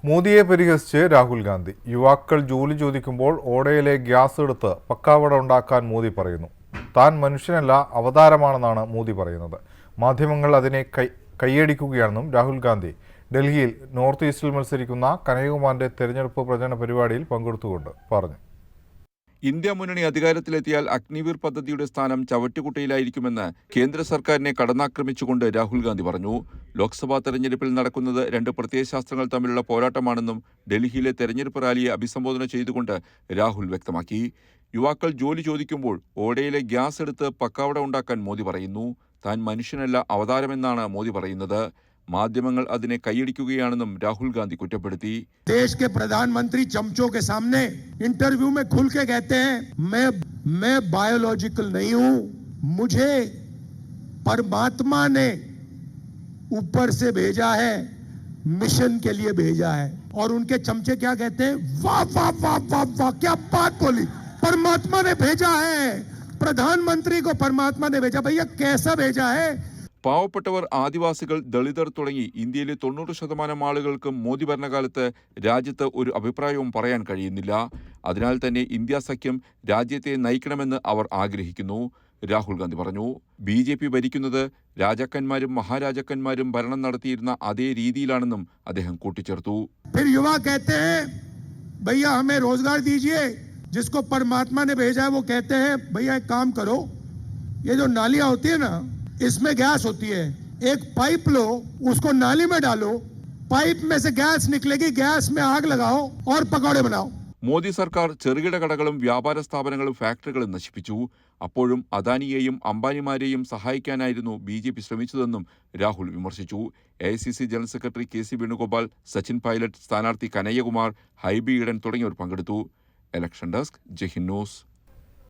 മോദിയെ പരിഹസിച്ച് രാഹുൽ ഗാന്ധി. യുവാക്കൾ ജോലി ചോദിക്കുമ്പോൾ ഓടയിലെ ഗ്യാസ് എടുത്ത് പക്കാവട ഉണ്ടാക്കാൻ മോദി പറയുന്നു. താൻ മനുഷ്യനല്ല, അവതാരമാണെന്നാണ് മോദി പറയുന്നത്. മാധ്യമങ്ങൾ അതിനെ കൈയടിക്കുകയാണെന്നും രാഹുൽ ഗാന്ധി ഡൽഹിയിൽ നോർത്ത് ഈസ്റ്റിൽ മത്സരിക്കുന്ന കനയ്യകുമാറിന്റെ തെരഞ്ഞെടുപ്പ് പ്രചരണ പരിപാടിയിൽ പങ്കെടുത്തുകൊണ്ട് പറഞ്ഞു. ഇന്ത്യ മുന്നണി അധികാരത്തിലെത്തിയാൽ അഗ്നിവീർ പദ്ധതിയുടെ സ്ഥാനം ചവറ്റുകുട്ടയിലായിരിക്കുമെന്ന് കേന്ദ്ര സർക്കാരിനെ കടന്നാക്രമിച്ചുകൊണ്ട് രാഹുൽ ഗാന്ധി പറഞ്ഞു. ലോക്സഭാ തെരഞ്ഞെടുപ്പിൽ നടക്കുന്നത് രണ്ട് പ്രത്യയശാസ്ത്രങ്ങൾ തമ്മിലുള്ള പോരാട്ടമാണെന്നും ഡൽഹിയിലെ തെരഞ്ഞെടുപ്പ് റാലിയെ അഭിസംബോധന ചെയ്തുകൊണ്ട് രാഹുൽ വ്യക്തമാക്കി. യുവാക്കൾ ജോലി ചോദിക്കുമ്പോൾ ഓടയിലെ ഗ്യാസ് എടുത്ത് പക്കാവട ഉണ്ടാക്കാൻ മോദി പറയുന്നു. താൻ മനുഷ്യനല്ല, അവതാരമെന്നാണ് മോദി പറയുന്നത്. മാധ്യമങ്ങൾ അതിനെ കൈയടിക്കുകയാണെന്നും രാഹുൽ ഗാന്ധി കുറ്റപ്പെടുത്തി. देश के प्रधानमंत्री चमचों के सामने इंटरव्यू में खुल के कहते हैं मैं बायोलॉजिकल नहीं हूं, मुझे परमात्मा ने ऊपर से भेजा है, मिशन के लिए भेजा है. और उनके चमचे क्या कहते हैं? वाह वाह वाह वाह वाह, क्या बात बोली. परमात्मा ने भेजा है, प्रधानमंत्री को परमात्मा ने भेजा. भैया कैसा भेजा है? പാവപ്പെട്ടവർ, ആദിവാസികൾ, ദളിതർ തുടങ്ങി ഇന്ത്യയിലെ 90% ആളുകൾക്കും മോദി ഭരണകാലത്ത് രാജ്യത്ത് ഒരു അഭിപ്രായവും പറയാൻ കഴിയുന്നില്ല. അതിനാൽ തന്നെ ഇന്ത്യ സഖ്യം രാജ്യത്തെ നയിക്കണമെന്ന് അവർ ആഗ്രഹിക്കുന്നു. രാഹുൽ ഗാന്ധി പറഞ്ഞു. BJP ഭരിക്കുന്നത് രാജാക്കന്മാരും മഹാരാജാക്കന്മാരും ഭരണം നടത്തിയിരുന്ന അതേ രീതിയിലാണെന്നും അദ്ദേഹം കൂട്ടിച്ചേർത്തു. युवा कहते हैं भैया हमें रोजगार दीजिए, जिसको परमात्मा ने भेजा है वो कहते हैं भैया एक काम करो, ये जो नालियां होती है ना, इसमें गैस होती है, एक पाइप लो, उसको नाली में डालो, पाइप में से गैस निकलेगी, गैस में आग लगाओ और पकौड़े बनाओ. മോദി സർക്കാർ ചെറുകിട കടകളും വ്യാപാര സ്ഥാപനങ്ങളും ഫാക്ടറികളും നശിപ്പിച്ചു. അപ്പോഴും അദാനിയെയും അംബാനിമാരെയും സഹായിക്കാനായിരുന്നു BJP ശ്രമിച്ചതെന്നും രാഹുൽ വിമർശിച്ചു. AICC general secretary KC Venugopal, Sachin Pilot, സ്ഥാനാർത്ഥി കനയ്യകുമാർ, ഹൈബി ഈഡൻ തുടങ്ങിയവർ പങ്കെടുത്തു. ഇലക്ഷൻ ഡെസ്ക്, ജയ് ഹിന്ദ് ന്യൂസ്.